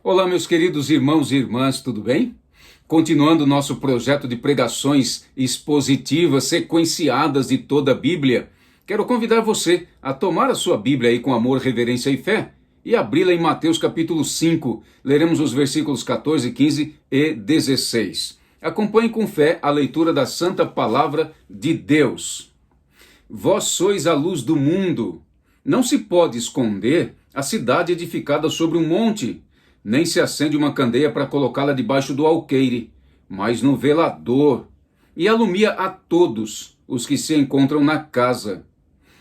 Olá, meus queridos irmãos e irmãs, tudo bem? Continuando nosso projeto de pregações expositivas sequenciadas de toda a Bíblia, quero convidar você a tomar a sua Bíblia aí com amor, reverência e fé e abri-la em Mateus capítulo 5. Leremos os versículos 14, 15 e 16. Acompanhe com fé a leitura da Santa Palavra de Deus. Vós sois a luz do mundo. Não se pode esconder a cidade edificada sobre um monte, nem se acende uma candeia para colocá-la debaixo do alqueire, mas no velador, e alumia a todos os que se encontram na casa.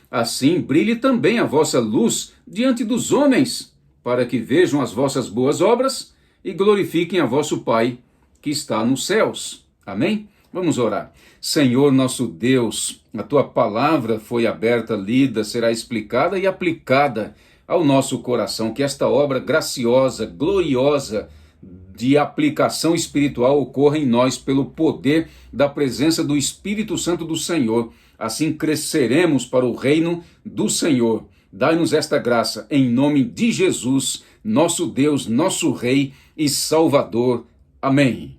Assim brilhe também a vossa luz diante dos homens, para que vejam as vossas boas obras e glorifiquem a vosso Pai que está nos céus. Amém? Vamos orar. Senhor nosso Deus, a tua palavra foi aberta, lida, será explicada e aplicada ao nosso coração, que esta obra graciosa, gloriosa de aplicação espiritual ocorra em nós pelo poder da presença do Espírito Santo do Senhor. Assim cresceremos para o reino do Senhor. Dai-nos esta graça em nome de Jesus, nosso Deus, nosso Rei e Salvador. Amém.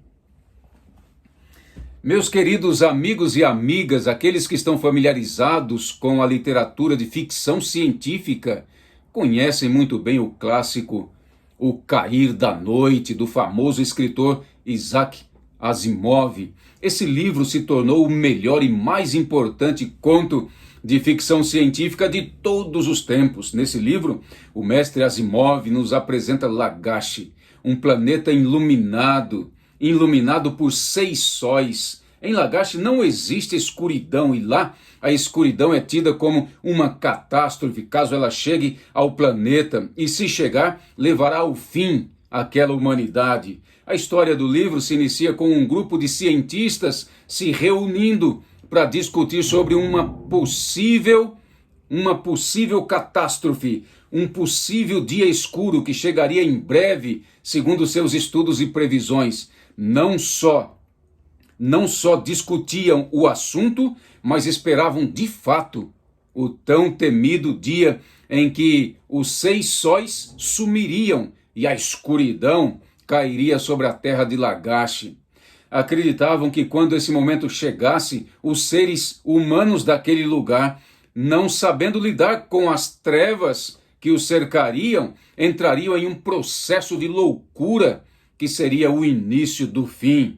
Meus queridos amigos e amigas, aqueles que estão familiarizados com a literatura de ficção científica, conhecem muito bem o clássico O Cair da Noite, do famoso escritor Isaac Asimov. Esse livro se tornou o melhor e mais importante conto de ficção científica de todos os tempos. Nesse livro, o mestre Asimov nos apresenta Lagash, um planeta iluminado por 6 sóis. Em Lagash não existe escuridão, e lá a escuridão é tida como uma catástrofe, caso ela chegue ao planeta, e se chegar, levará ao fim aquela humanidade. A história do livro se inicia com um grupo de cientistas se reunindo para discutir sobre uma possível catástrofe, um possível dia escuro que chegaria em breve, segundo seus estudos e previsões. Não só discutiam o assunto, mas esperavam de fato o tão temido dia em que os 6 sóis sumiriam e a escuridão cairia sobre a terra de Lagash. Acreditavam que quando esse momento chegasse, os seres humanos daquele lugar, não sabendo lidar com as trevas que os cercariam, entrariam em um processo de loucura que seria o início do fim.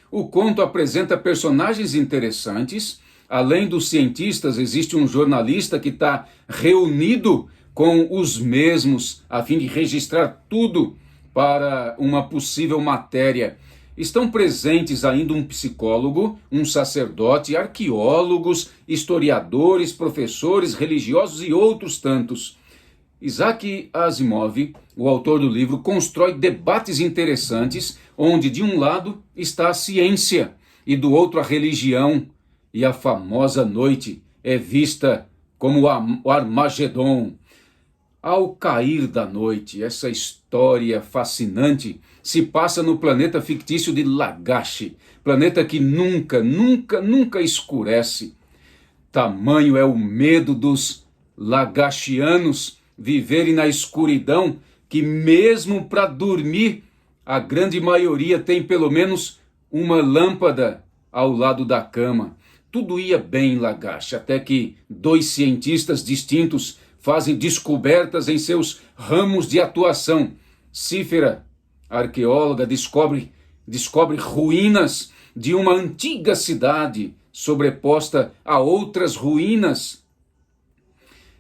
O conto apresenta personagens interessantes. Além dos cientistas, existe um jornalista que está reunido com os mesmos a fim de registrar tudo para uma possível matéria. Estão presentes ainda um psicólogo, um sacerdote, arqueólogos, historiadores, professores, religiosos e outros tantos. Isaac Asimov, o autor do livro, constrói debates interessantes, onde de um lado está a ciência e do outro a religião, e a famosa noite é vista como o Armagedon. Ao cair da noite, essa história fascinante se passa no planeta fictício de Lagash, planeta que nunca escurece. Tamanho é o medo dos lagashianos viverem na escuridão, que mesmo para dormir, a grande maioria tem pelo menos uma lâmpada ao lado da cama. Tudo ia bem em Lagash, até que 2 cientistas distintos fazem descobertas em seus ramos de atuação. Cífera, arqueóloga, descobre ruínas de uma antiga cidade sobreposta a outras ruínas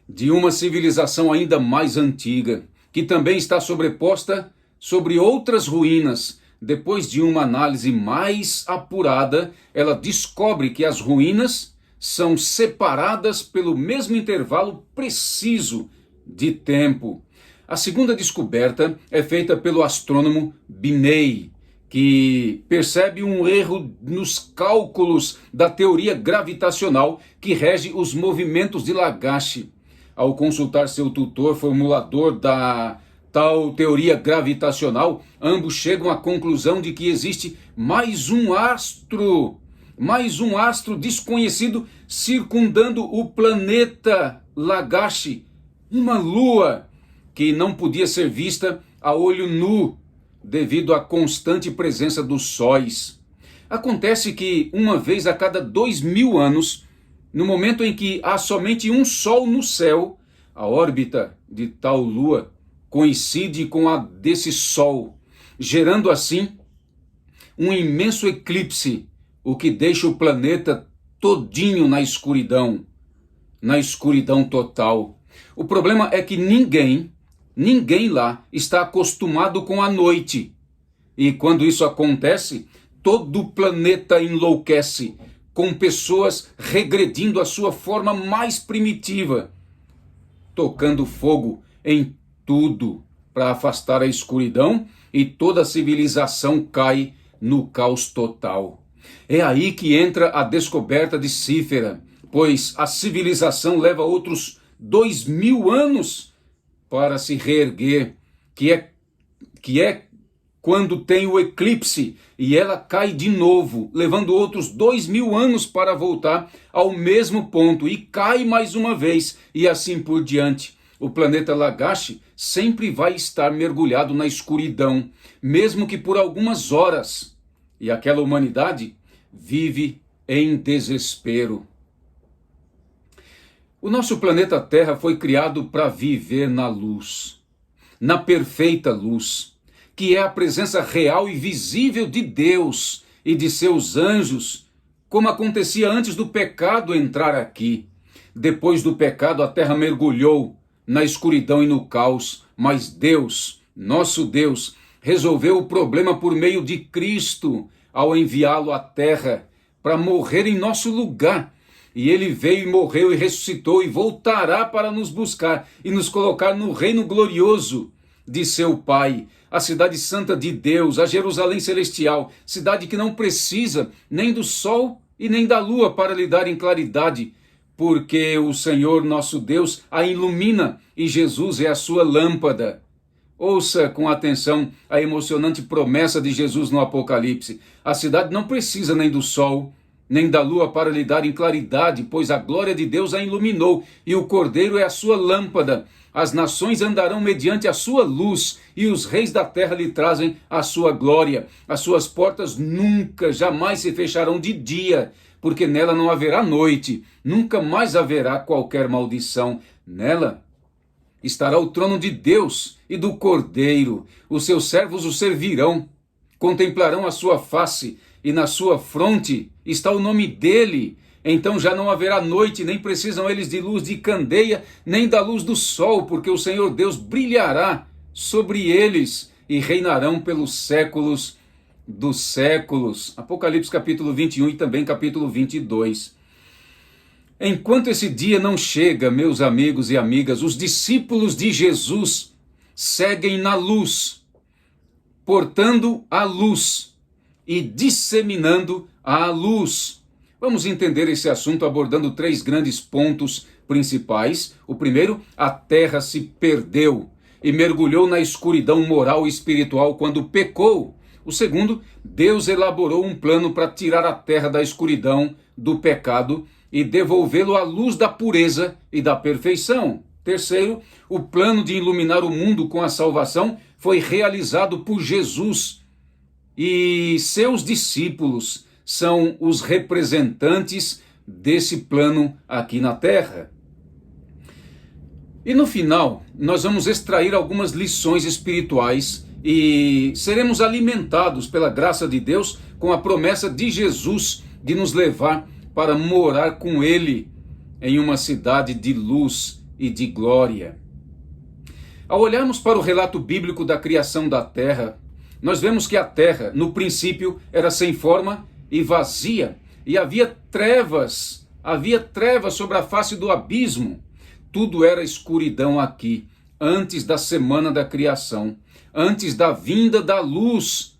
de uma civilização ainda mais antiga, que também está sobreposta sobre outras ruínas. Depois de uma análise mais apurada, ela descobre que as ruínas são separadas pelo mesmo intervalo preciso de tempo. A segunda descoberta é feita pelo astrônomo Binet, que percebe um erro nos cálculos da teoria gravitacional que rege os movimentos de Lagash. Ao consultar seu tutor, formulador da tal teoria gravitacional, ambos chegam à conclusão de que existe mais um astro desconhecido circundando o planeta Lagash, uma lua que não podia ser vista a olho nu, devido à constante presença dos sóis. Acontece que uma vez a cada 2000 anos, no momento em que há somente um sol no céu, a órbita de tal lua coincide com a desse sol, gerando assim um imenso eclipse, o que deixa o planeta todinho na escuridão total. O problema é que ninguém lá está acostumado com a noite. E quando isso acontece, todo o planeta enlouquece, com pessoas regredindo à sua forma mais primitiva, tocando fogo em tudo para afastar a escuridão, e toda a civilização cai no caos total. É aí que entra a descoberta de Cífera, pois a civilização leva outros 2000 anos para se reerguer, que é quando tem o eclipse, e ela cai de novo, levando outros 2000 anos para voltar ao mesmo ponto, e cai mais uma vez, e assim por diante. O planeta Lagash sempre vai estar mergulhado na escuridão, mesmo que por algumas horas, e aquela humanidade vive em desespero. O nosso planeta Terra foi criado para viver na luz, na perfeita luz, que é a presença real e visível de Deus e de seus anjos, como acontecia antes do pecado entrar aqui. Depois do pecado, a Terra mergulhou na escuridão e no caos, mas Deus, nosso Deus, resolveu o problema por meio de Cristo, ao enviá-lo à Terra para morrer em nosso lugar. E ele veio e morreu e ressuscitou e voltará para nos buscar e nos colocar no reino glorioso de seu Pai, a cidade santa de Deus, a Jerusalém celestial, cidade que não precisa nem do sol e nem da lua para lhe darem claridade, porque o Senhor nosso Deus a ilumina e Jesus é a sua lâmpada. Ouça com atenção a emocionante promessa de Jesus no Apocalipse. A cidade não precisa nem do sol, nem da lua para lhe darem claridade, pois a glória de Deus a iluminou, e o Cordeiro é a sua lâmpada. As nações andarão mediante a sua luz, e os reis da terra lhe trazem a sua glória. As suas portas nunca, jamais se fecharão de dia, porque nela não haverá noite, nunca mais haverá qualquer maldição. Nela estará o trono de Deus e do Cordeiro. Os seus servos o servirão, contemplarão a sua face, e na sua fronte está o nome dele. Então já não haverá noite, nem precisam eles de luz de candeia, nem da luz do sol, porque o Senhor Deus brilhará sobre eles e reinarão pelos séculos dos séculos. Apocalipse capítulo 21 e também capítulo 22. Enquanto esse dia não chega, meus amigos e amigas, os discípulos de Jesus seguem na luz, portando a luz e disseminando a luz. Vamos entender esse assunto abordando 3 grandes pontos principais. O primeiro, a terra se perdeu e mergulhou na escuridão moral e espiritual quando pecou. O segundo, Deus elaborou um plano para tirar a terra da escuridão, do pecado, e devolvê-lo à luz da pureza e da perfeição. Terceiro, o plano de iluminar o mundo com a salvação foi realizado por Jesus, e seus discípulos são os representantes desse plano aqui na terra. E no final, nós vamos extrair algumas lições espirituais e seremos alimentados pela graça de Deus com a promessa de Jesus de nos levar para morar com Ele em uma cidade de luz e de glória. Ao olharmos para o relato bíblico da criação da terra, nós vemos que a terra, no princípio, era sem forma e vazia, e havia trevas sobre a face do abismo. Tudo era escuridão aqui, antes da semana da criação, antes da vinda da luz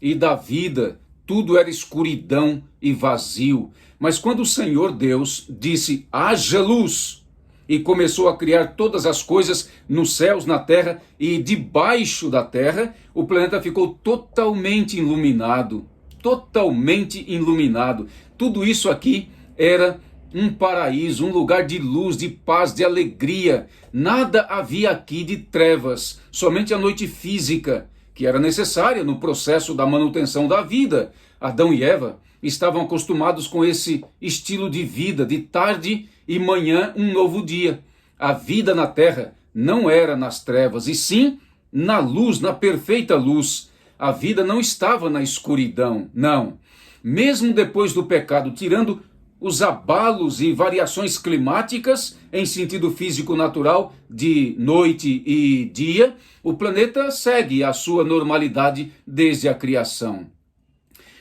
e da vida. Tudo era escuridão e vazio. Mas quando o Senhor Deus disse, haja luz, e começou a criar todas as coisas nos céus, na terra e debaixo da terra, o planeta ficou totalmente iluminado. Totalmente iluminado. Tudo isso aqui era um paraíso, um lugar de luz, de paz, de alegria. Nada havia aqui de trevas, somente a noite física, que era necessária no processo da manutenção da vida. Adão e Eva estavam acostumados com esse estilo de vida, de tarde e manhã um novo dia. A vida na terra não era nas trevas, e sim na luz, na perfeita luz. A vida não estava na escuridão, não. Mesmo depois do pecado, tirando os abalos e variações climáticas em sentido físico natural de noite e dia, o planeta segue a sua normalidade desde a criação.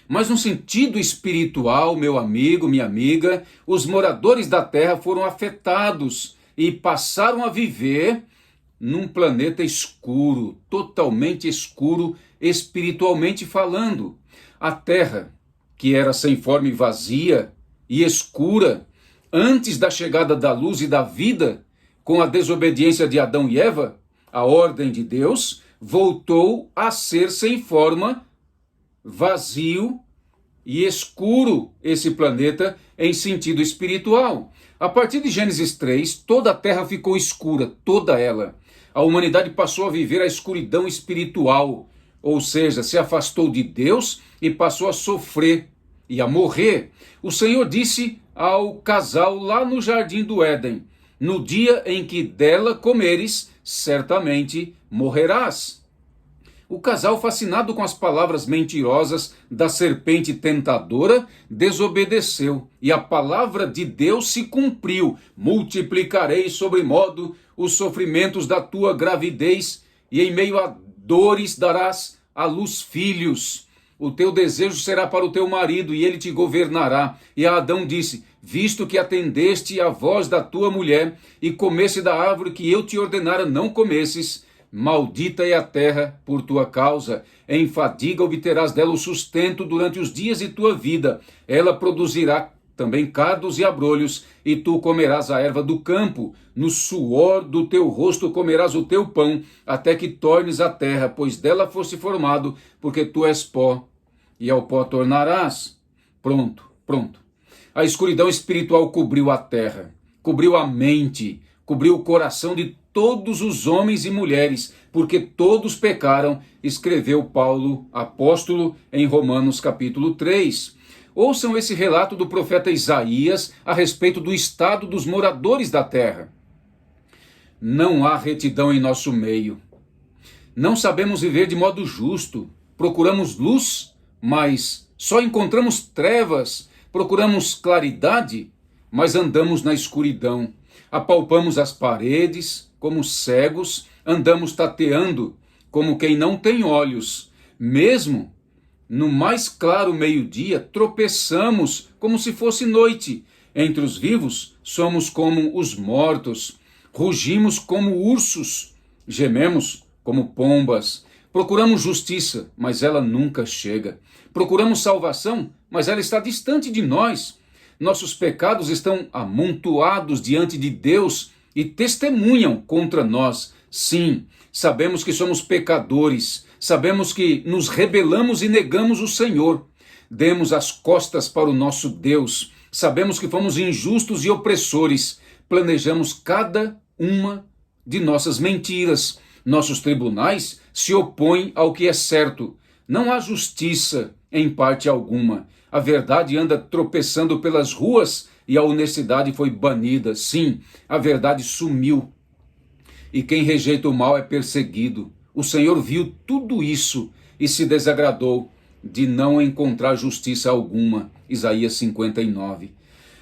Mas no sentido espiritual, meu amigo, minha amiga, os moradores da Terra foram afetados e passaram a viver num planeta escuro, totalmente escuro, espiritualmente falando. A Terra, que era sem forma e vazia e escura, antes da chegada da luz e da vida, com a desobediência de Adão e Eva, a ordem de Deus, voltou a ser sem forma, vazio e escuro esse planeta em sentido espiritual. A partir de Gênesis 3, toda a terra ficou escura, toda ela. A humanidade passou a viver a escuridão espiritual, ou seja, se afastou de Deus e passou a sofrer e a morrer. O Senhor disse ao casal lá no jardim do Éden: no dia em que dela comeres, certamente morrerás. O casal, fascinado com as palavras mentirosas da serpente tentadora, desobedeceu, e a palavra de Deus se cumpriu: multiplicarei sobremodo os sofrimentos da tua gravidez, e em meio a dores darás à luz filhos. O teu desejo será para o teu marido, e ele te governará. E a Adão disse: visto que atendeste à voz da tua mulher, e comesse da árvore que eu te ordenara não comesses, maldita é a terra por tua causa. Em fadiga obterás dela o sustento durante os dias de tua vida. Ela produzirá também cardos e abrolhos, e tu comerás a erva do campo. No suor do teu rosto comerás o teu pão, até que tornes a terra, pois dela foste formado, porque tu és pó, e ao pó tornarás. Pronto. A escuridão espiritual cobriu a terra, cobriu a mente, cobriu o coração de todos os homens e mulheres, porque todos pecaram, escreveu Paulo, apóstolo, em Romanos capítulo 3. Ouçam esse relato do profeta Isaías a respeito do estado dos moradores da terra. Não há retidão em nosso meio. Não sabemos viver de modo justo. Procuramos luz, mas só encontramos trevas. Procuramos claridade, mas andamos na escuridão. Apalpamos as paredes como cegos, andamos tateando como quem não tem olhos. Mesmo no mais claro meio-dia, tropeçamos como se fosse noite. Entre os vivos, somos como os mortos. Rugimos como ursos. Gememos como pombas. Procuramos justiça, mas ela nunca chega. Procuramos salvação, mas ela está distante de nós. Nossos pecados estão amontoados diante de Deus e testemunham contra nós. Sim, sabemos que somos pecadores. Sabemos que nos rebelamos e negamos o Senhor. Demos as costas para o nosso Deus. Sabemos que fomos injustos e opressores. Planejamos cada uma de nossas mentiras. Nossos tribunais se opõem ao que é certo. Não há justiça em parte alguma. A verdade anda tropeçando pelas ruas e a honestidade foi banida. Sim, a verdade sumiu. E quem rejeita o mal é perseguido. O Senhor viu tudo isso e se desagradou de não encontrar justiça alguma. Isaías 59.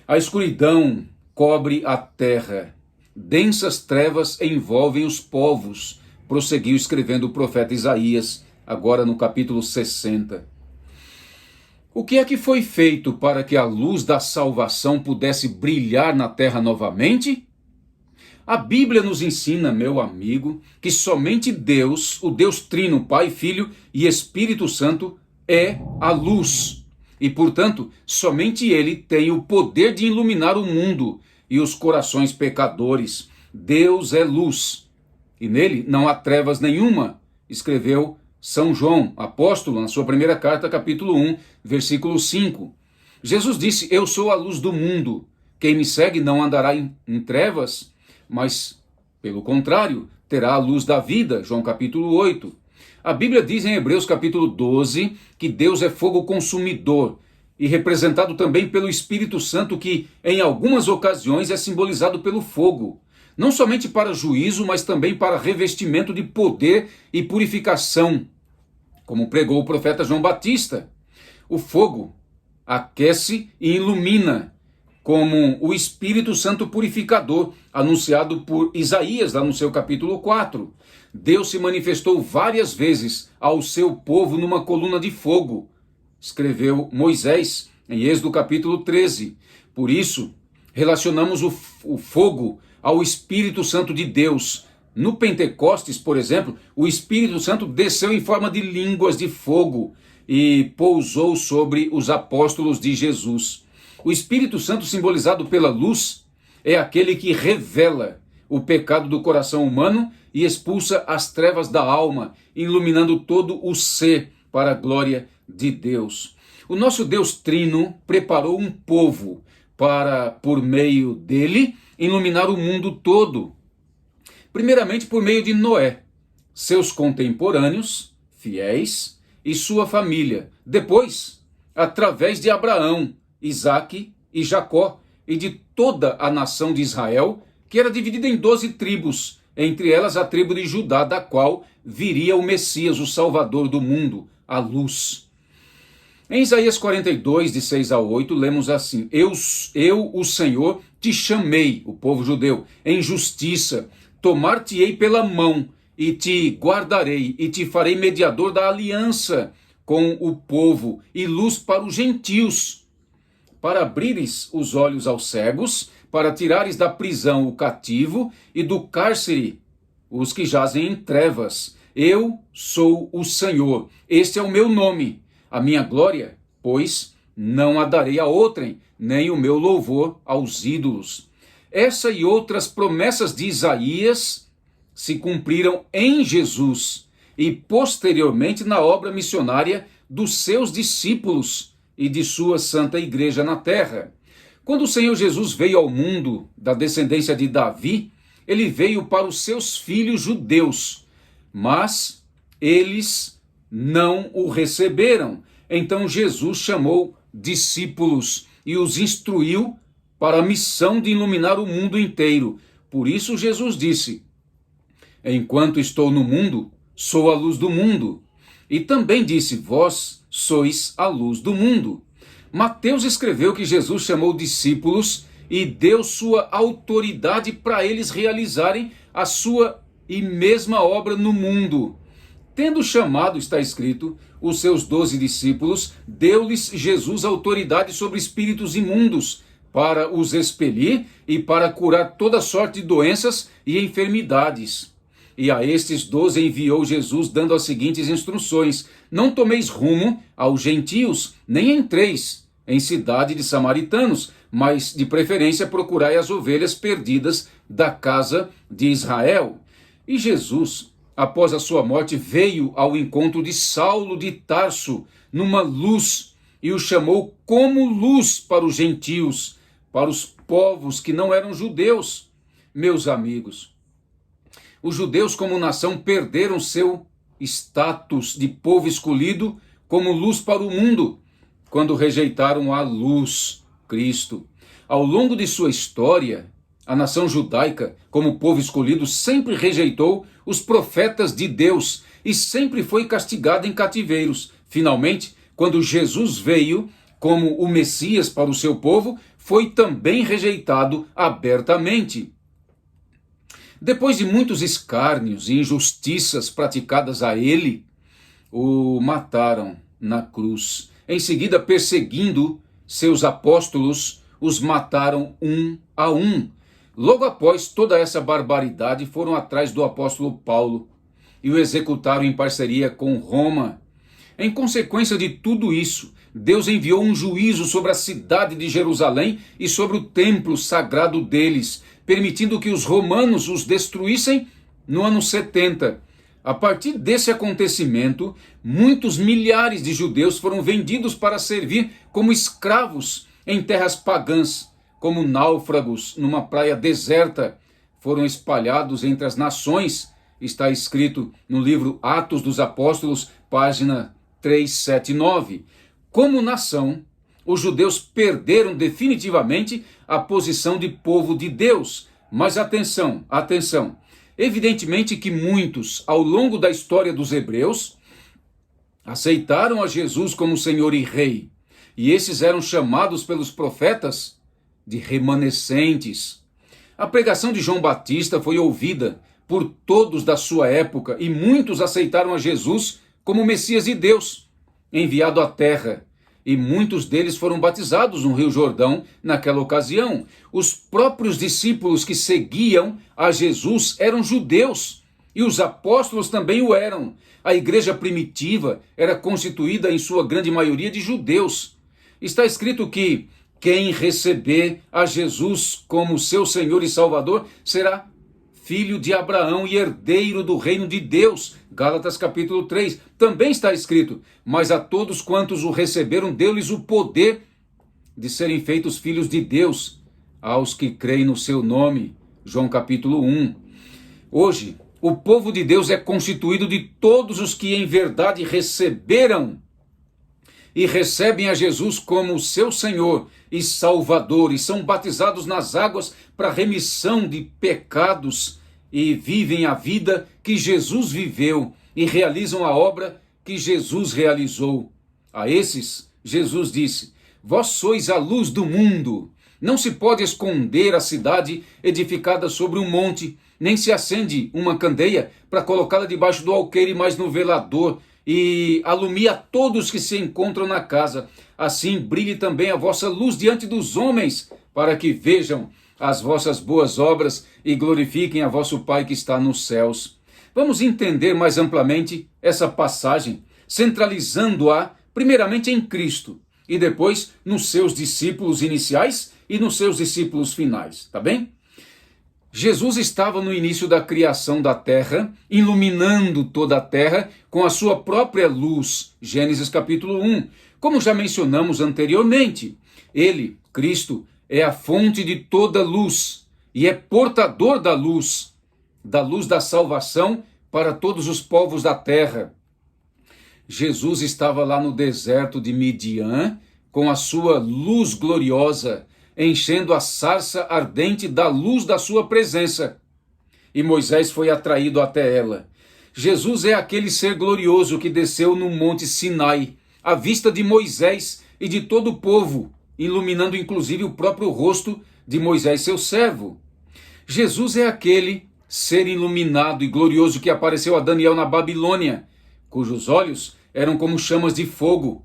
A escuridão cobre a terra. Densas trevas envolvem os povos. Prosseguiu escrevendo o profeta Isaías, agora no capítulo 60. O que é que foi feito para que a luz da salvação pudesse brilhar na terra novamente? A Bíblia nos ensina, meu amigo, que somente Deus, o Deus Trino, Pai, Filho e Espírito Santo, é a luz. E, portanto, somente Ele tem o poder de iluminar o mundo e os corações pecadores. Deus é luz, e nele não há trevas nenhuma, escreveu São João, apóstolo, na sua primeira carta, capítulo 1, versículo 5. Jesus disse: eu sou a luz do mundo. Quem me segue não andará em trevas, mas, pelo contrário, terá a luz da vida. João capítulo 8. A Bíblia diz em Hebreus capítulo 12 que Deus é fogo consumidor, e representado também pelo Espírito Santo, que em algumas ocasiões é simbolizado pelo fogo, não somente para juízo, mas também para revestimento de poder e purificação, como pregou o profeta João Batista. O fogo aquece e ilumina, como o Espírito Santo purificador, anunciado por Isaías, lá no seu capítulo 4. Deus se manifestou várias vezes ao seu povo numa coluna de fogo, escreveu Moisés em Êxodo capítulo 13. Por isso, relacionamos o fogo ao Espírito Santo de Deus. No Pentecostes, por exemplo, o Espírito Santo desceu em forma de línguas de fogo e pousou sobre os apóstolos de Jesus. O Espírito Santo, simbolizado pela luz, é aquele que revela o pecado do coração humano e expulsa as trevas da alma, iluminando todo o ser para a glória de Deus. O nosso Deus Trino preparou um povo para, por meio dele, iluminar o mundo todo. Primeiramente por meio de Noé, seus contemporâneos, fiéis, e sua família. Depois, através de Abraão, Isaque e Jacó, e de toda a nação de Israel, que era dividida em 12 tribos, entre elas a tribo de Judá, da qual viria o Messias, o Salvador do mundo, a luz. Em Isaías 42, de 6 a 8, lemos assim: Eu, o Senhor, te chamei, o povo judeu, em justiça, tomar-te-ei pela mão, e te guardarei, e te farei mediador da aliança com o povo, e luz para os gentios, para abrires os olhos aos cegos, para tirares da prisão o cativo, e do cárcere os que jazem em trevas. Eu sou o Senhor, este é o meu nome. A minha glória, pois, não a darei a outrem, nem o meu louvor aos ídolos. Essa e outras promessas de Isaías se cumpriram em Jesus e posteriormente na obra missionária dos seus discípulos e de sua santa igreja na terra. Quando o Senhor Jesus veio ao mundo da descendência de Davi, ele veio para os seus filhos judeus, mas eles não o receberam. Então Jesus chamou discípulos e os instruiu para a missão de iluminar o mundo inteiro. Por isso Jesus disse: enquanto estou no mundo, sou a luz do mundo. E também disse: vós sois a luz do mundo. Mateus escreveu que Jesus chamou discípulos e deu sua autoridade para eles realizarem a sua e mesma obra no mundo. Tendo chamado, está escrito, os seus 12 discípulos, deu-lhes Jesus autoridade sobre espíritos imundos, para os expelir e para curar toda sorte de doenças e enfermidades. E a estes 12 enviou Jesus, dando as seguintes instruções: não tomeis rumo aos gentios, nem entreis em cidade de samaritanos, mas de preferência procurai as ovelhas perdidas da casa de Israel. E Jesus, após a sua morte, veio ao encontro de Saulo de Tarso, numa luz, e o chamou como luz para os gentios, para os povos que não eram judeus. Meus amigos, os judeus como nação perderam seu status de povo escolhido como luz para o mundo, quando rejeitaram a luz, Cristo. Ao longo de sua história, a nação judaica, como povo escolhido, sempre rejeitou os profetas de Deus e sempre foi castigada em cativeiros. Finalmente, quando Jesus veio como o Messias para o seu povo, foi também rejeitado abertamente. Depois de muitos escárnios e injustiças praticadas a ele, o mataram na cruz. Em seguida, perseguindo seus apóstolos, os mataram um a um. Logo após toda essa barbaridade, foram atrás do apóstolo Paulo e o executaram em parceria com Roma. Em consequência de tudo isso, Deus enviou um juízo sobre a cidade de Jerusalém e sobre o templo sagrado deles, permitindo que os romanos os destruíssem no ano 70. A partir desse acontecimento, muitos milhares de judeus foram vendidos para servir como escravos em terras pagãs, como náufragos numa praia deserta. Foram espalhados entre as nações está escrito no livro Atos dos Apóstolos, página 379. Como nação, os judeus perderam definitivamente a posição de povo de Deus. Mas atenção, atenção. Evidentemente que muitos, ao longo da história dos hebreus, aceitaram a Jesus como Senhor e Rei. E esses eram chamados pelos profetas de remanescentes. A pregação de João Batista foi ouvida por todos da sua época e muitos aceitaram a Jesus como Messias de Deus, enviado à terra. E muitos deles foram batizados no Rio Jordão naquela ocasião. Os próprios discípulos que seguiam a Jesus eram judeus, e os apóstolos também o eram. A igreja primitiva era constituída em sua grande maioria de judeus. Está escrito que quem receber a Jesus como seu Senhor e Salvador será filho de Abraão e herdeiro do reino de Deus. Gálatas capítulo 3. Também está escrito: mas a todos quantos o receberam, deu-lhes o poder de serem feitos filhos de Deus, aos que creem no seu nome. João capítulo 1. Hoje, o povo de Deus é constituído de todos os que em verdade receberam e recebem a Jesus como seu Senhor e Salvador, e são batizados nas águas para remissão de pecados, e vivem a vida que Jesus viveu e realizam a obra que Jesus realizou. A esses, Jesus disse: vós sois a luz do mundo. Não se pode esconder a cidade edificada sobre um monte, nem se acende uma candeia para colocá-la debaixo do alqueire, mas no velador, e alumia todos que se encontram na casa. Assim brilhe também a vossa luz diante dos homens, para que vejam as vossas boas obras e glorifiquem a vosso Pai que está nos céus. Vamos entender mais amplamente essa passagem, centralizando-a primeiramente em Cristo, e depois nos seus discípulos iniciais e nos seus discípulos finais, tá bem? Jesus estava no início da criação da terra, iluminando toda a terra com a sua própria luz. Gênesis capítulo 1. Como já mencionamos anteriormente, ele, Cristo, é a fonte de toda luz e é portador da luz da salvação para todos os povos da terra. Jesus estava lá no deserto de Midian com a sua luz gloriosa, enchendo a sarça ardente da luz da sua presença. E Moisés foi atraído até ela. Jesus é aquele ser glorioso que desceu no monte Sinai, à vista de Moisés e de todo o povo, iluminando inclusive o próprio rosto de Moisés, seu servo. Jesus é aquele ser iluminado e glorioso que apareceu a Daniel na Babilônia, cujos olhos eram como chamas de fogo,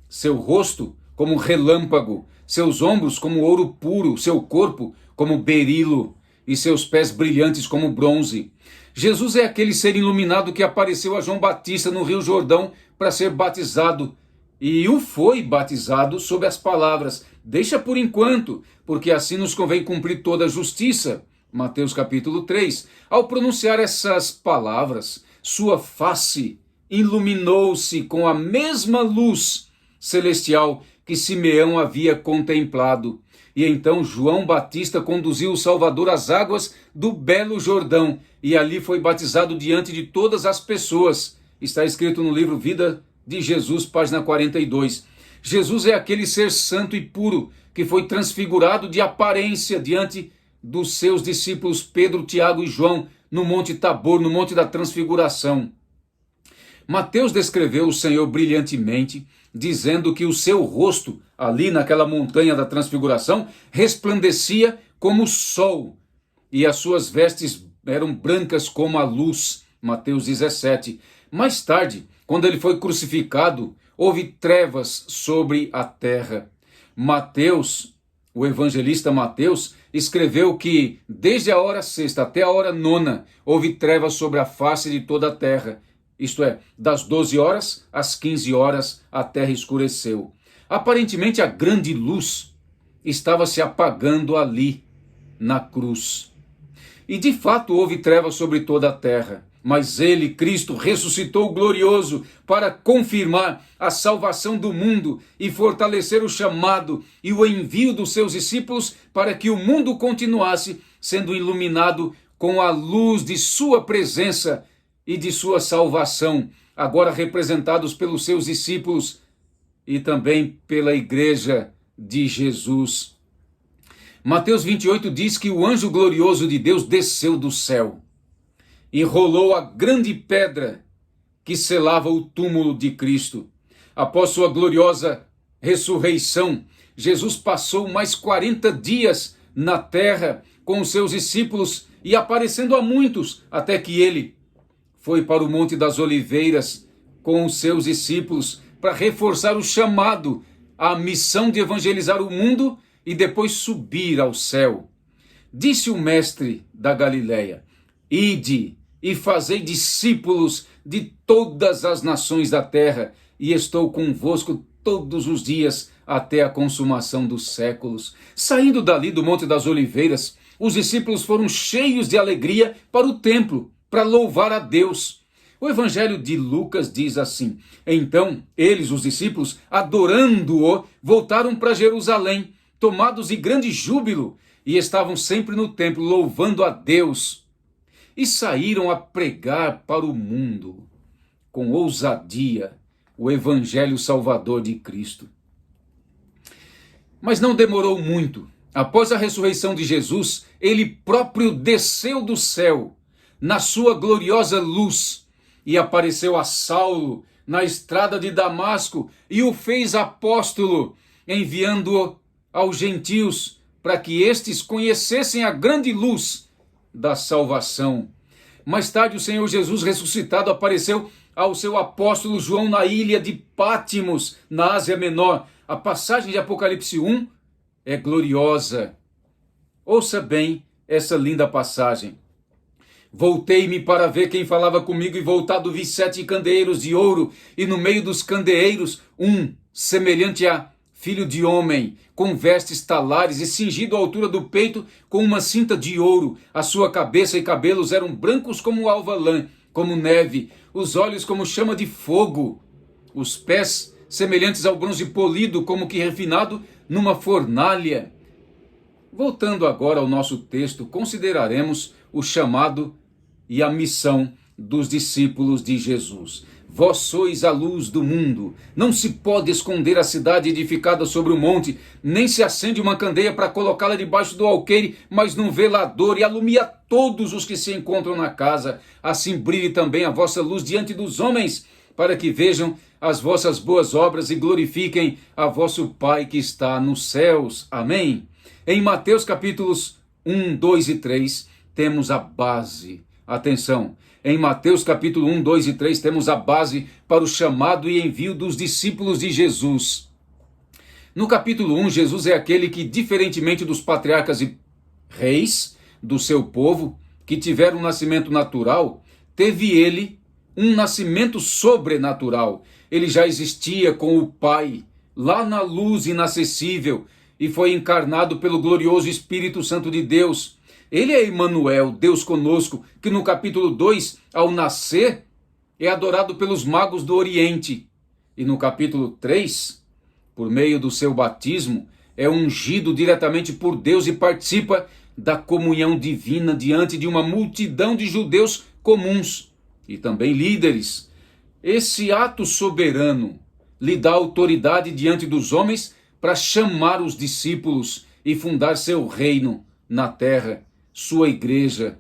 seu rosto como relâmpago, seus ombros como ouro puro, seu corpo como berilo e seus pés brilhantes como bronze. Jesus é aquele ser iluminado que apareceu a João Batista no Rio Jordão para ser batizado, e o foi batizado sob as palavras: deixa por enquanto, porque assim nos convém cumprir toda a justiça. Mateus capítulo 3. Ao pronunciar essas palavras, sua face iluminou-se com a mesma luz celestial que Simeão havia contemplado. E então João Batista conduziu o Salvador às águas do belo Jordão, e ali foi batizado diante de todas as pessoas. Está escrito no livro Vida de Jesus, página 42. Jesus é aquele ser santo e puro que foi transfigurado de aparência diante dos seus discípulos Pedro, Tiago e João no Monte Tabor, no Monte da Transfiguração. Mateus descreveu o Senhor brilhantemente, dizendo que o seu rosto, ali naquela montanha da Transfiguração, resplandecia como o sol, e as suas vestes eram brancas como a luz. Mateus 17. Mais tarde, quando ele foi crucificado, houve trevas sobre a terra. Mateus, o evangelista Mateus, escreveu que desde a hora sexta até a hora nona, houve trevas sobre a face de toda a terra. Isto é, das 12 horas às 15 horas a terra escureceu. Aparentemente a grande luz estava se apagando ali, na cruz. E de fato houve trevas sobre toda a terra. Mas ele, Cristo, ressuscitou glorioso para confirmar a salvação do mundo e fortalecer o chamado e o envio dos seus discípulos para que o mundo continuasse sendo iluminado com a luz de sua presença e de sua salvação, agora representados pelos seus discípulos e também pela igreja de Jesus. Mateus 28 diz que o anjo glorioso de Deus desceu do céu e rolou a grande pedra que selava o túmulo de Cristo. Após sua gloriosa ressurreição, Jesus passou mais 40 dias na terra com os seus discípulos e aparecendo a muitos, até que ele foi para o Monte das Oliveiras com os seus discípulos para reforçar o chamado, a missão de evangelizar o mundo e depois subir ao céu. Disse o mestre da Galileia: ide e fazei discípulos de todas as nações da terra, e estou convosco todos os dias até a consumação dos séculos. Saindo dali do Monte das Oliveiras, os discípulos foram cheios de alegria para o templo, para louvar a Deus. O Evangelho de Lucas diz assim: então eles, os discípulos, adorando-o, voltaram para Jerusalém, tomados de grande júbilo, e estavam sempre no templo louvando a Deus. E saíram a pregar para o mundo, com ousadia, o Evangelho Salvador de Cristo. Mas não demorou muito. Após a ressurreição de Jesus, ele próprio desceu do céu, na sua gloriosa luz, e apareceu a Saulo na estrada de Damasco e o fez apóstolo, enviando-o aos gentios para que estes conhecessem a grande luz da salvação. Mais tarde, o Senhor Jesus ressuscitado apareceu ao seu apóstolo João na ilha de Pátimos, na Ásia Menor. A passagem de Apocalipse 1 é gloriosa. Ouça bem essa linda passagem. Voltei-me para ver quem falava comigo, e voltado vi 7 candeeiros de ouro, e no meio dos candeeiros um, semelhante a filho de homem, com vestes talares e cingido à altura do peito com uma cinta de ouro. A sua cabeça e cabelos eram brancos como alva lã, como neve, os olhos como chama de fogo, os pés semelhantes ao bronze polido, como que refinado numa fornalha. Voltando agora ao nosso texto, consideraremos o chamado e a missão dos discípulos de Jesus. Vós sois a luz do mundo. Não se pode esconder a cidade edificada sobre o monte, nem se acende uma candeia para colocá-la debaixo do alqueire, mas num velador, e alumia todos os que se encontram na casa. Assim brilhe também a vossa luz diante dos homens, para que vejam as vossas boas obras e glorifiquem a vosso Pai que está nos céus. Amém? Em Mateus capítulos 1, 2 e 3, temos a base. Atenção, em Mateus capítulo 1, 2 e 3, temos a base para o chamado e envio dos discípulos de Jesus. No capítulo 1, Jesus é aquele que, diferentemente dos patriarcas e reis do seu povo, que tiveram um nascimento natural, teve ele um nascimento sobrenatural. Ele já existia com o Pai, lá na luz inacessível, e foi encarnado pelo glorioso Espírito Santo de Deus. Ele é Emanuel, Deus conosco, que no capítulo 2, ao nascer, é adorado pelos magos do Oriente. E no capítulo 3, por meio do seu batismo, é ungido diretamente por Deus e participa da comunhão divina diante de uma multidão de judeus comuns e também líderes. Esse ato soberano lhe dá autoridade diante dos homens para chamar os discípulos e fundar seu reino na terra, sua igreja.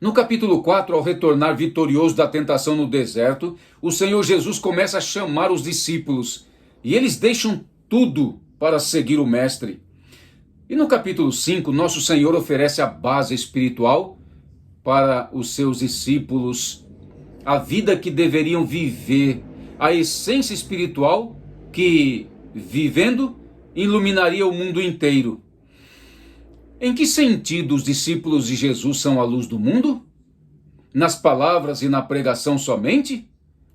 No capítulo 4, ao retornar vitorioso da tentação no deserto, o Senhor Jesus começa a chamar os discípulos, e eles deixam tudo para seguir o Mestre. E no capítulo 5, nosso Senhor oferece a base espiritual para os seus discípulos, a vida que deveriam viver, a essência espiritual que, vivendo, iluminaria o mundo inteiro. Em que sentido os discípulos de Jesus são a luz do mundo? Nas palavras e na pregação somente?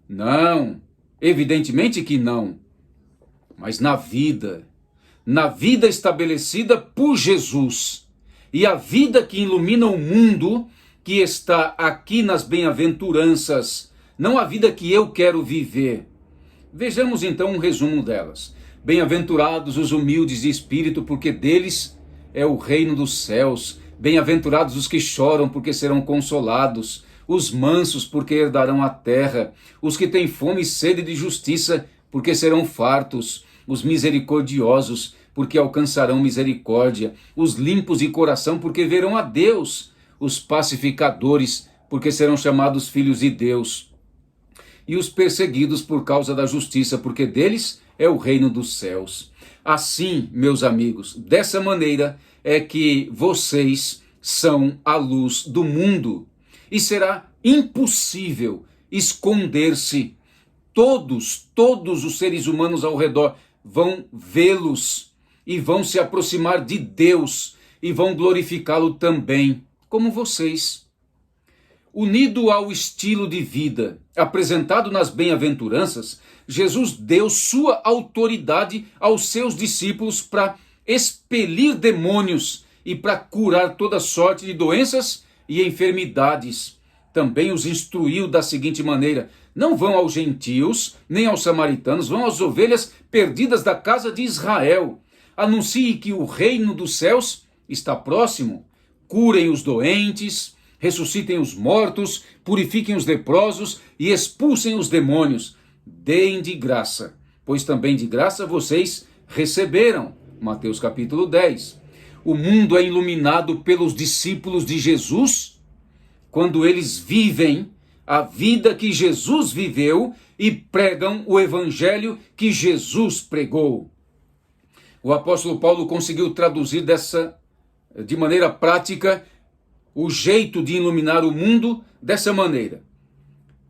Não, evidentemente que não. Mas na vida estabelecida por Jesus, e a vida que ilumina o mundo, que está aqui nas bem-aventuranças, não a vida que eu quero viver. Vejamos então um resumo delas. Bem-aventurados os humildes de espírito, porque deles é o reino dos céus. Bem-aventurados os que choram, porque serão consolados. Os mansos, porque herdarão a terra. Os que têm fome e sede de justiça, porque serão fartos. Os misericordiosos, porque alcançarão misericórdia. Os limpos de coração, porque verão a Deus. Os pacificadores, porque serão chamados filhos de Deus. E os perseguidos por causa da justiça, porque deles é o reino dos céus. Assim, meus amigos, dessa maneira é que vocês são a luz do mundo. E será impossível esconder-se. Todos os seres humanos ao redor vão vê-los e vão se aproximar de Deus e vão glorificá-lo também, como vocês. Unido ao estilo de vida apresentado nas bem-aventuranças, Jesus deu sua autoridade aos seus discípulos para expelir demônios e para curar toda sorte de doenças e enfermidades. Também os instruiu da seguinte maneira: não vão aos gentios, nem aos samaritanos, vão às ovelhas perdidas da casa de Israel. Anuncie que o reino dos céus está próximo. Curem os doentes, ressuscitem os mortos, purifiquem os leprosos e expulsem os demônios. Deem de graça, pois também de graça vocês receberam. Mateus capítulo 10. O mundo é iluminado pelos discípulos de Jesus quando eles vivem a vida que Jesus viveu e pregam o evangelho que Jesus pregou. O apóstolo Paulo conseguiu traduzir de maneira prática o jeito de iluminar o mundo dessa maneira.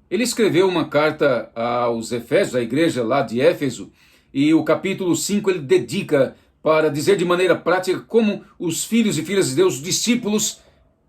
Ele escreveu uma carta aos Efésios, à igreja lá de Éfeso, e o capítulo 5 ele dedica para dizer de maneira prática como os filhos e filhas de Deus, os discípulos,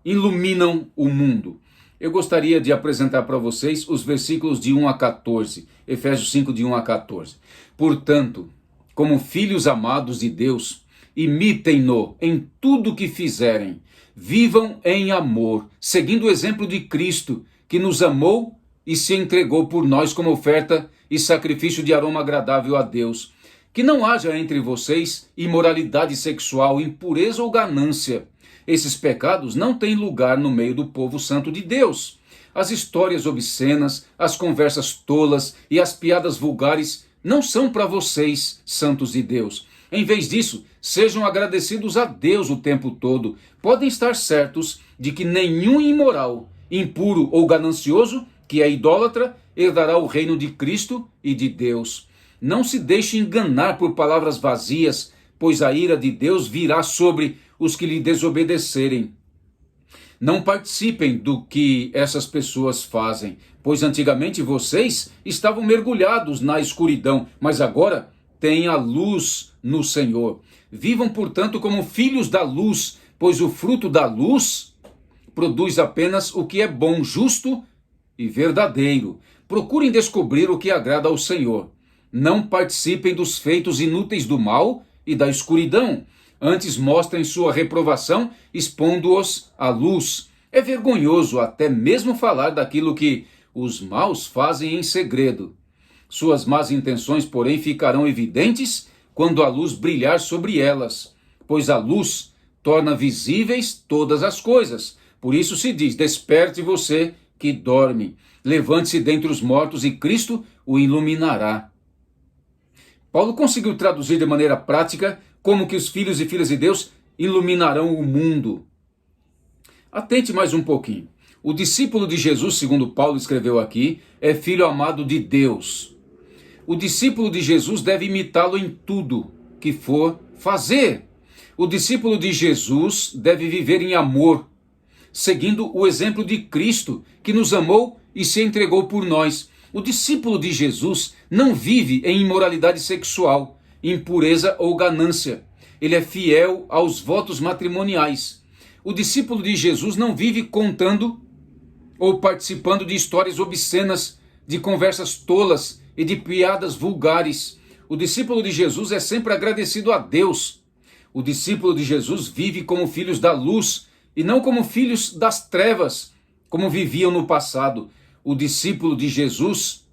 iluminam o mundo. Eu gostaria de apresentar para vocês os versículos de 1 a 14, Efésios 5, de 1 a 14. Portanto, como filhos amados de Deus, imitem-no em tudo que fizerem. Vivam em amor, seguindo o exemplo de Cristo, que nos amou e se entregou por nós como oferta e sacrifício de aroma agradável a Deus. Que não haja entre vocês imoralidade sexual, impureza ou ganância. Esses pecados não têm lugar no meio do povo santo de Deus. As histórias obscenas, as conversas tolas e as piadas vulgares não são para vocês, santos de Deus. Em vez disso, sejam agradecidos a Deus o tempo todo. Podem estar certos de que nenhum imoral, impuro ou ganancioso, que é idólatra, herdará o reino de Cristo e de Deus. Não se deixe enganar por palavras vazias, pois a ira de Deus virá sobre os que lhe desobedecerem. Não participem do que essas pessoas fazem, pois antigamente vocês estavam mergulhados na escuridão, mas agora têm a luz no Senhor. Vivam, portanto, como filhos da luz, pois o fruto da luz produz apenas o que é bom, justo e verdadeiro. Procurem descobrir o que agrada ao Senhor. Não participem dos feitos inúteis do mal e da escuridão. Antes mostrem sua reprovação, expondo-os à luz. É vergonhoso até mesmo falar daquilo que os maus fazem em segredo. Suas más intenções, porém, ficarão evidentes quando a luz brilhar sobre elas, pois a luz torna visíveis todas as coisas. Por isso se diz: desperte você que dorme, levante-se dentre os mortos e Cristo o iluminará. Paulo conseguiu traduzir de maneira prática como que os filhos e filhas de Deus iluminarão o mundo. Atente mais um pouquinho. O discípulo de Jesus, segundo Paulo escreveu aqui, é filho amado de Deus. O discípulo de Jesus deve imitá-lo em tudo que for fazer. O discípulo de Jesus deve viver em amor, seguindo o exemplo de Cristo, que nos amou e se entregou por nós. O discípulo de Jesus não vive em imoralidade sexual, impureza ou ganância. Ele é fiel aos votos matrimoniais. O discípulo de Jesus não vive contando ou participando de histórias obscenas, de conversas tolas e de piadas vulgares. O discípulo de Jesus é sempre agradecido a Deus. O discípulo de Jesus vive como filhos da luz e não como filhos das trevas, como viviam no passado. O discípulo de Jesus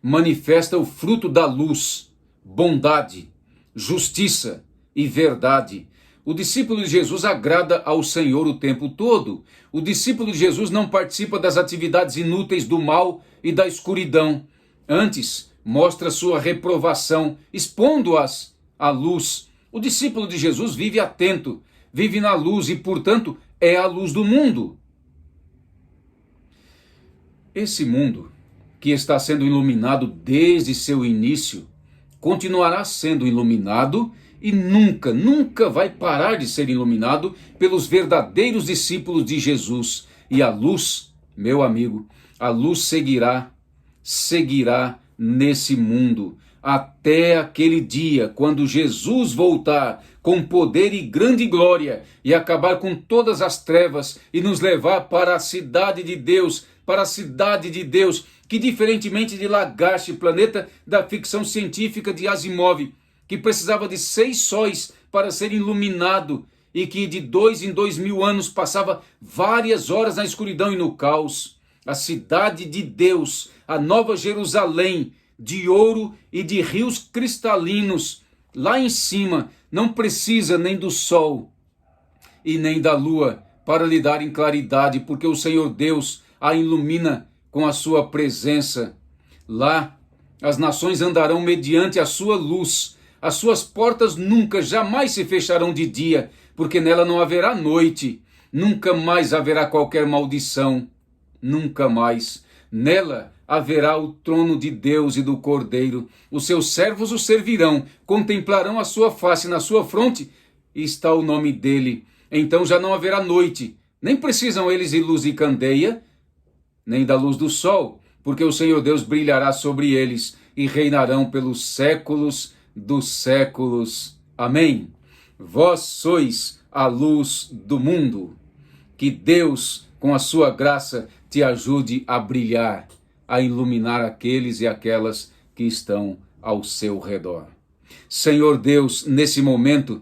manifesta o fruto da luz, bondade, justiça e verdade. O discípulo de Jesus agrada ao Senhor o tempo todo. O discípulo de Jesus não participa das atividades inúteis do mal e da escuridão. Antes, mostra sua reprovação, expondo-as à luz. O discípulo de Jesus vive atento, vive na luz e, portanto, é a luz do mundo. Esse mundo, que está sendo iluminado desde seu início, continuará sendo iluminado e nunca vai parar de ser iluminado pelos verdadeiros discípulos de Jesus. E a luz, meu amigo, a luz seguirá nesse mundo até aquele dia quando Jesus voltar com poder e grande glória e acabar com todas as trevas e nos levar para a cidade de Deus, que diferentemente de Lagarde, planeta da ficção científica de Asimov, que precisava de 6 sóis para ser iluminado e que de 2 em 2 mil anos passava várias horas na escuridão e no caos. A cidade de Deus, a Nova Jerusalém, de ouro e de rios cristalinos, lá em cima, não precisa nem do sol e nem da lua para lhe darem claridade, porque o Senhor Deus a ilumina com a sua presença. Lá, as nações andarão mediante a sua luz. As suas portas nunca, jamais se fecharão de dia, porque nela não haverá noite. Nunca mais haverá qualquer maldição. Nunca mais. Nela haverá o trono de Deus e do Cordeiro. Os seus servos o servirão, contemplarão a sua face, na sua fronte está o nome dele. Então já não haverá noite. Nem precisam eles de luz de candeia, nem da luz do sol, porque o Senhor Deus brilhará sobre eles e reinarão pelos séculos dos séculos. Amém. Vós sois a luz do mundo. Que Deus, com a sua graça, te ajude a brilhar, a iluminar aqueles e aquelas que estão ao seu redor. Senhor Deus, nesse momento,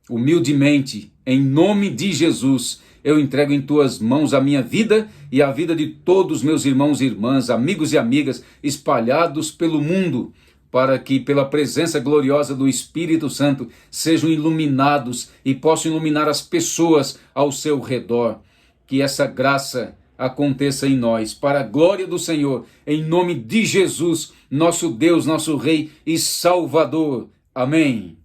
humildemente, em nome de Jesus, eu entrego em tuas mãos a minha vida e a vida de todos meus irmãos e irmãs, amigos e amigas espalhados pelo mundo, para que pela presença gloriosa do Espírito Santo sejam iluminados e possam iluminar as pessoas ao seu redor. Que essa graça aconteça em nós, para a glória do Senhor, em nome de Jesus, nosso Deus, nosso Rei e Salvador. Amém.